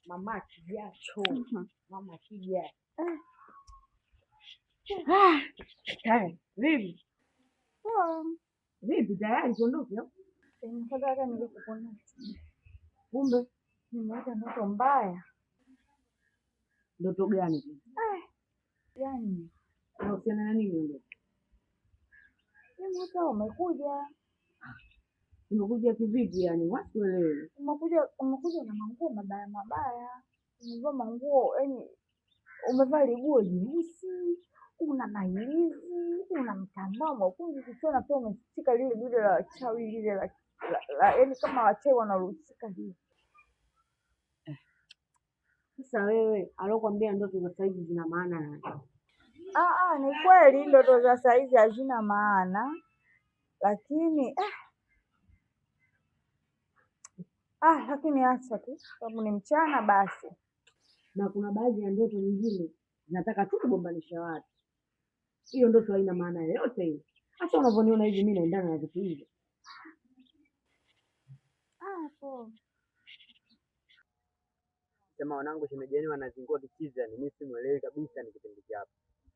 Mama kijacho. Mama kija. Vipi? Vipi tayari tuondoke? Nataka nilikuona. Kumbe Nimeota ndoto mbaya. Ndoto gani? Yaani, unahusiana na nini ndoto? Hata umekuja. Umekuja kivipi yani? Wasielewe. Umekuja na manguo mabaya. Umevaa manguo, yaani umevaa nguo jeusi, una mailizi, una mtandao mwekundu kichwani, pia umeshika lile dude la chawi lile la yaani kama wachawi wanarushika hivi. Sasa wewe alokuambia ndoto za saizi zina maana nani? Ni kweli ndoto za saizi hazina maana, lakini lakini acha tu, sababu ni mchana basi. Na kuna baadhi ya ndoto nyingine zinataka tu kugombanisha watu. Hiyo ndoto haina maana yoyote hiyo. Hata unavyoniona hivi mimi naendana na vitu hivyo. Poa. Sema wanangu shemejeni wanazingua kichizi, yani mimi simuelewi kabisa ni kipindi hapa.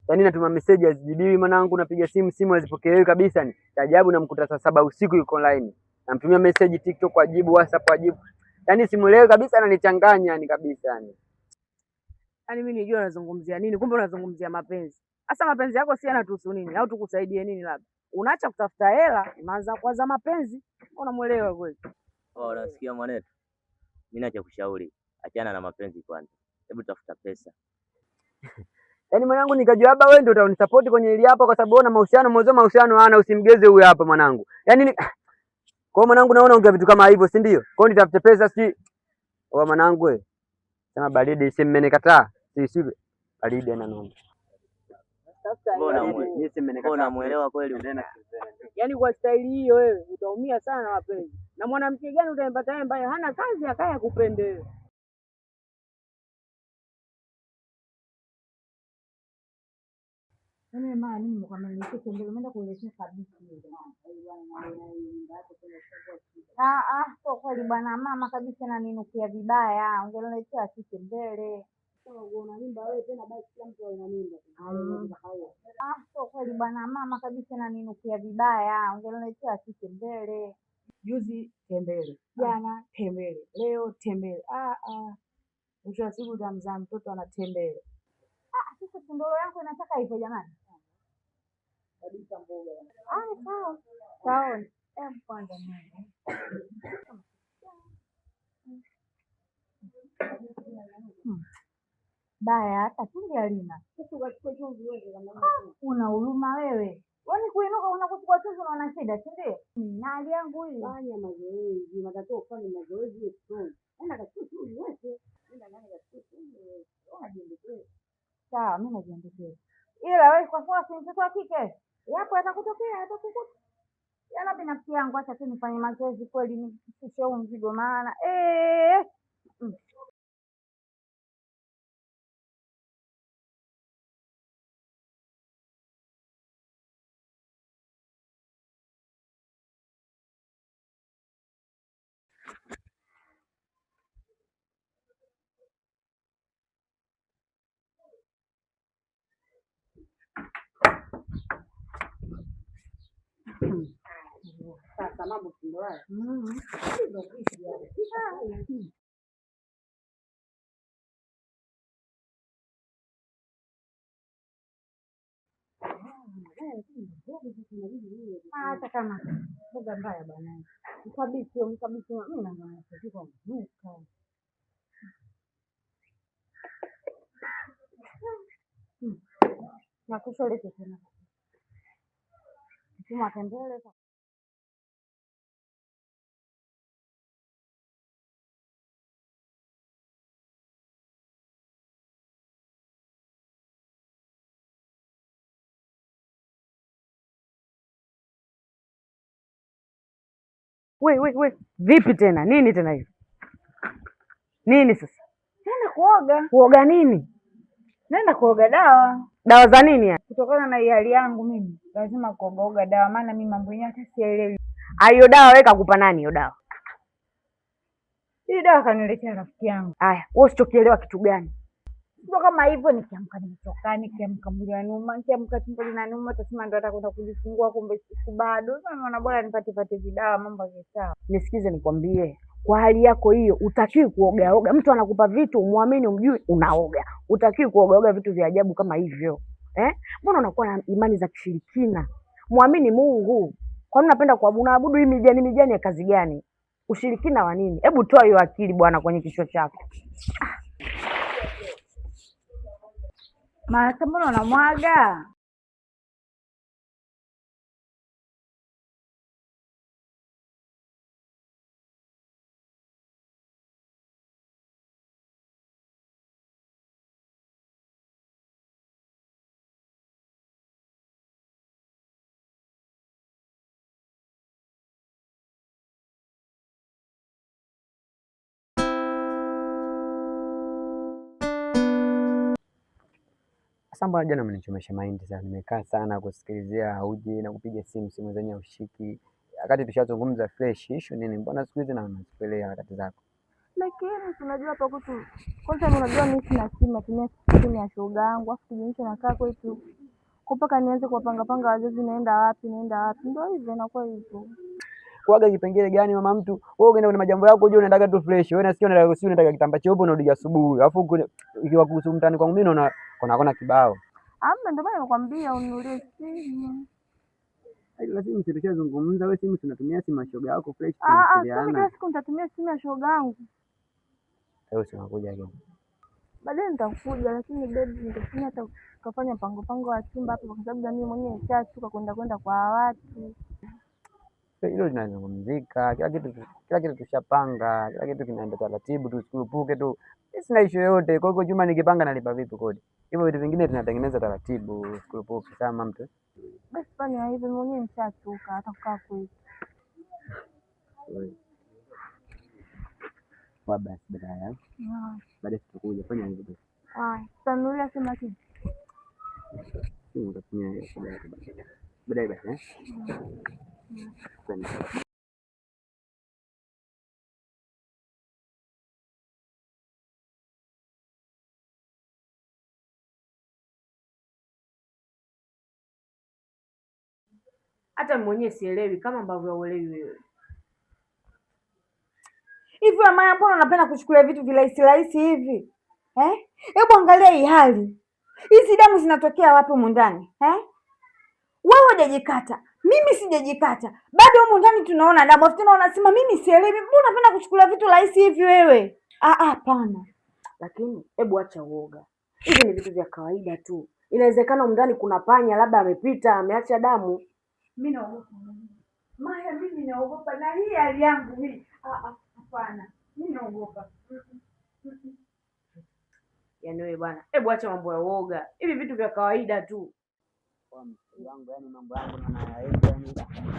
Yaani natuma message hazijibiwi mwanangu, napiga simu hazipokelewi kabisa ni. Ajabu namkuta saa 7 usiku yuko online. Namtumia message TikTok ajibu, WhatsApp ajibu. Yaani simuelewi kabisa, ananichanganya yani kabisa yani. Yaani mimi nijua unazungumzia nini, kumbe unazungumzia mapenzi. Sasa mapenzi yako si yanatuhusu nini? Au tukusaidie nini labda? Unaacha kutafuta hela, unaanza kuanza mapenzi. Unamuelewa kweli? Unasikia mwanetu? Mimi nacha kushauri, achana na mapenzi kwanza. Hebu tafuta pesa. Yaani mwanangu nikajua hapa wewe ndio utanisupport kwenye hili hapa kwa sababu una mahusiano hana, usimgeze huyu hapa mwanangu. Yaani kwa mwanangu naona ongea vitu kama hivyo, si ndio? Kwa hiyo nitafute pesa si mwanangu wewe. Sema baridi si mmenikataa. Si baridi ana noma. Mbona muelewa kweli? Yaani kwa staili hiyo wewe utaumia sana na mapenzi. Na mwanamke gani utampata yeye ambaye hana kazi akaya kupende wewe? Yaani mimi kwa maana nilikuwa ndio nimeenda kuelekea kabisa ile. Sio kweli bwana, mama kabisa ananinukia vibaya. Ungeniletea kitu mbele. Una mimba wewe tena basi kila mtu ana mimba. Sio kweli bwana, mama kabisa ananinukia vibaya. Ungeniletea kitu mbele. Juzi tembele, jana tembele, leo tembele. Mwisho wa siku utamzaa mtoto anatembele. Sasa ndoro yako inataka hivyo jamani. Kabisa mboga. Sawa. Sawa. Kwanza mimi. Baya hata chumvi halina. Sasa ukachukua chumvi wewe kama una huruma wewe. Yaani kuinuka unakuchukua chumvi na una shida, si ndio? Ni hali yangu hii. Fanya mazoezi, unatakiwa ufanye mazoezi yetu. Enda kachukua chumvi wewe. Enda ndani kachukua chumvi wewe. Unajiendekea. Sawa, mimi najiendekea. Ila wewe kwa sababu si mtoto wa kike, yapo atakutokea, atakukuta. Yana binafsi yangu, acha tu nifanye mazoezi kweli nifikishe huu mzigo maana Sasa mambo ndio haya. hata kama mboga mbaya bwana. Mkabisi mimi na mwana kwa mnuka. Na kusholeke tena. Kama tembele We, vipi tena? Nini tena hiyo? Nini sasa? Nenda kuoga. Kuoga nini? Nenda kuoga dawa. Dawa za nini ya? Kutokana na hali yangu mimi, lazima kuoga dawa maana mimi mambo yenyewe hata sielewi. Hiyo dawa weka kupa nani hiyo dawa? Hii dawa kaniletea rafiki yangu. Haya, wewe usichokielewa kitu gani? Sio kama hivyo, nikiamka nimechoka, nikiamka mwili unaniuma, nikiamka tumbo linaniuma, utasema ndo atakwenda kujifungua, kumbe siku bado. Sasa naona bora nipate vidawa, mambo yawe sawa. Nisikize nikwambie, kwa hali yako hiyo utakiwi kuogaoga. Mtu anakupa vitu umwamini, umjui, unaoga. Utakiwi kuogaoga vitu vya ajabu kama hivyo. Mbona unakuwa na imani za kishirikina? Muamini Mungu. Kwa nini unapenda kuabudu hii mijani ya kazi gani? Ushirikina wa nini? Hebu toa hiyo akili bwana kwenye kichwa chako. Maana mbona unamwaga? Sasa jana umenichomesha mahindi sana. Nimekaa sana kusikilizia hauji na kupiga simu zenye ushiki. Wakati tushazungumza fresh issue nini? Mbona siku hizi nakuelea wakati zako? Lakini unajua hapa kwetu. Kwanza unajua mimi sina simu, natumia simu ya shoga yangu, afu kijinisha nakaa kwetu. Mpaka nianze kuwapanga wazazi naenda wapi. Ndio hivyo inakuwa hivyo. Kuaga kipengele gani mama mtu? Wewe unaenda kwenye majambo yako uje unaendaga tu fresh. Wewe nasikia unataka kitamba cheupe unarudi asubuhi. Alafu ikiwa kuhusu mtani kwangu mimi naona kuna kibao. Amna, ndio maana nakwambia ununulie simu. Lazima tulishazungumza, wewe simu tunatumia simu ya shoga yako fresh tunawasiliana. Kila siku nitatumia simu ya shoga yangu. Wewe unakuja gani? Baadaye nitakuja, lakini baby nitafanya hata tukafanya pango wa chumba hapo, kwa sababu mimi mwenyewe nishachoka kwenda kwa watu. Hilo linazungumzika, kila kitu tushapanga, kila kitu kinaenda taratibu, tusikurupuke tu. Sina issue yoyote. Kwa hiyo Juma nikipanga nalipa vipi kodi? Hivyo vitu vingine tunatengeneza taratibu, usikurupuke kama mtu. Basi fanya hivyo, mimi mwenyewe nishachoka hata kukaa kwetu. Basi baadaye. Baadaye tutakuja fanya hivyo basi. Tanulia sema kitu. Utatumia hiyo baadaye basi. Hata mwenyewe sielewi kama ambavyo uelewi wewe. Hivi mama, mbona unapenda kuchukulia vitu virahisi hivi? Hebu angalia hii hali. Hizi damu zinatokea wapi humu ndani? Wewe hujajikata, mimi sijajikata. Bado humu ndani tunaona damu. Afu tena unasema mimi sielewi. Mbona unapenda kuchukulia vitu rahisi hivi wewe? Hapana. Lakini hebu acha uoga. Hivi ni vitu vya kawaida tu. Inawezekana humu ndani kuna panya labda amepita, ameacha damu. Mimi naogopa. Maya, mimi naogopa na hii hali yangu hii. Hapana. Mimi naogopa. Yaani wewe bwana, hebu acha mambo ya uoga. Hivi vitu vya kawaida tu. Yani mambo yangu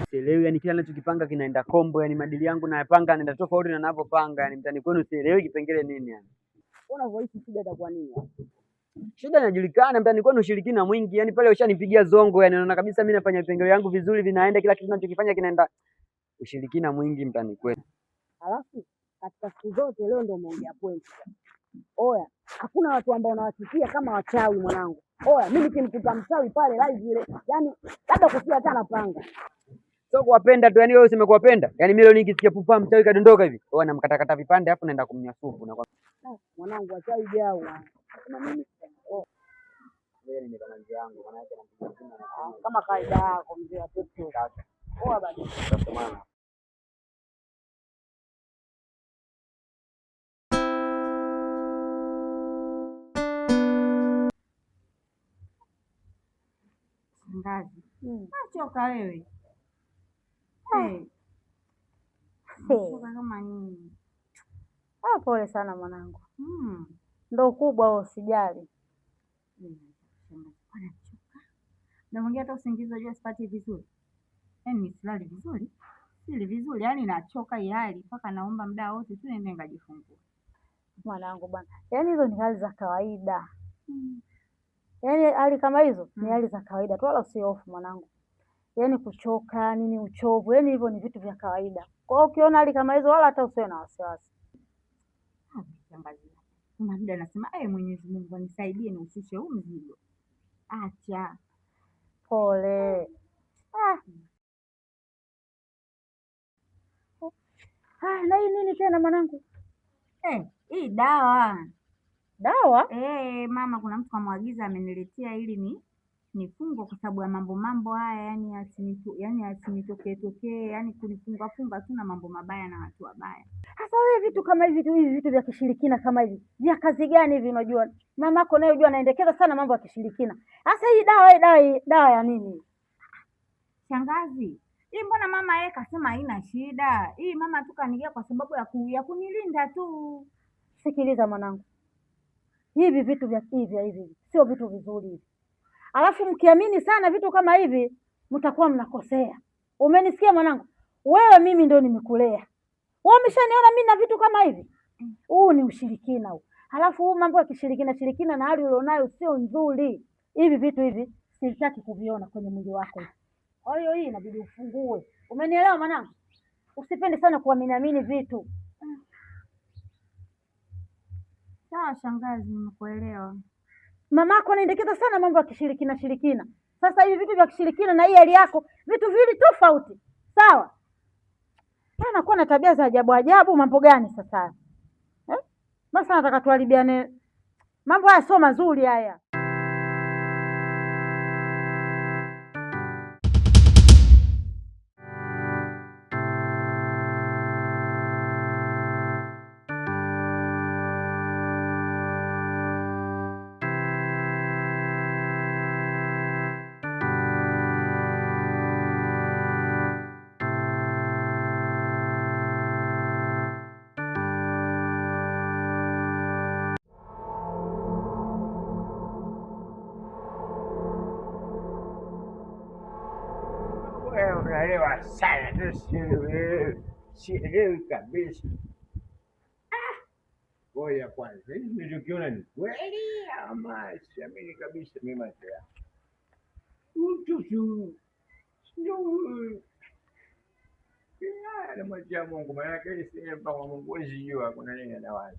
sielewi, yani kila ninachokipanga kinaenda kombo, yani madili yangu nayapanga naenda tofauti na ninavyopanga, yani mtani kwenu sielewi kipengele nini yani. Unavoishi shida itakuwa nini? Shida inajulikana mtani kwenu, ushirikina mwingi, yani pale ushanipigia zongo, yani naona kabisa mimi nafanya vipengele yangu vizuri vinaenda, kila kitu ninachokifanya kinaenda. Ushirikina mwingi mtani kwenu. Alafu katika siku zote leo ndio umeongea point. Oya, hakuna watu ambao unawachukia kama wachawi mwanangu. Oya, mimi nikimkuta mchawi pale live ile, yani labda kufia hata napanga. Sio kuwapenda tu, yani wewe useme kuwapenda. Yani mimi leo nikisikia pupa mchawi kadondoka hivi, wewe namkatakata vipande afu naenda kumnyasupu na kwa mwanangu wachawi jao. Kama mimi wewe ni kama njia yangu, maana yake kama kaida yako mzee wa toto. Oa basi. Ngazi. Achoka wewe. Kama nini? Pole sana mwanangu. Ndo kubwa wewe, usijali. Na mwingine hata usingizi unajua sipati vizuri. Yaani silali vizuri. Sili vizuri, yaani nachoka hii hali mpaka naomba muda wote tu niende ngajifungua. Mwanangu bwana. Yaani hizo ni hali za kawaida. Yaani hali kama hizo ni hali za kawaida tu, wala usihofu mwanangu. Yaani kuchoka, nini uchovu, yaani hivyo ni vitu vya kawaida. Kwa hiyo ukiona hali kama hizo wala hata usiwe na wasiwasi. shangazi. Kuna muda anasema Mwenyezi Mungu anisaidie nihusishe huu mzigo. Acha. Pole. Na hii nini tena mwanangu? Hii dawa. Dawa? Mama kuna mtu kamwagiza ameniletea ili nifungwe kwa sababu ya mambo haya, yani asinitokee, yani kunifunga tu na mambo mabaya na watu wabaya. Sasa wewe vitu kama hivi vitu vya kishirikina kama hivi vya kazi gani hivi? Unajua mamako naye unajua anaendekeza sana mambo ya kishirikina. Sasa hii dawa ya nini shangazi? Hii mbona mama yeye kasema haina shida. Hii mama tu kanigia kwa sababu ya kunilinda tu. Sikiliza mwanangu, hivi vitu vya hivi sio vitu vizuri hivi. Alafu mkiamini sana vitu kama hivi mtakuwa mnakosea. Umenisikia mwanangu? Wewe mimi ndio nimekulea. Wewe umeshaniona mimi na vitu kama hivi? Huu ni ushirikina huu. Alafu huu mambo ya kishirikina na hali ulionayo sio nzuri. Hivi vitu hivi sitaki kuviona kwenye mwili wako. Kwa hiyo hii inabidi ufungue. Umenielewa mwanangu? Usipende sana kuamini vitu. Sawa shangazi, nimekuelewa. Mamako anaendekeza sana mambo ya kishirikina. Sasa hivi vitu vya kishirikina na hii hali yako vitu vili tofauti. Sawa? Anakuwa na tabia za ajabu. Mambo gani sasa? Basi nataka tuharibiane. Mambo haya sio mazuri haya. Unaelewa sana, sielewi kabisa. Ngoja kwanza, hivi nilichokiona ni kweli ama siamini kabisa? Mimi macho yangu mtu na macho ya Mungu, maanake si mpango wa Mungu, huwezi jua kuna nini anawaza.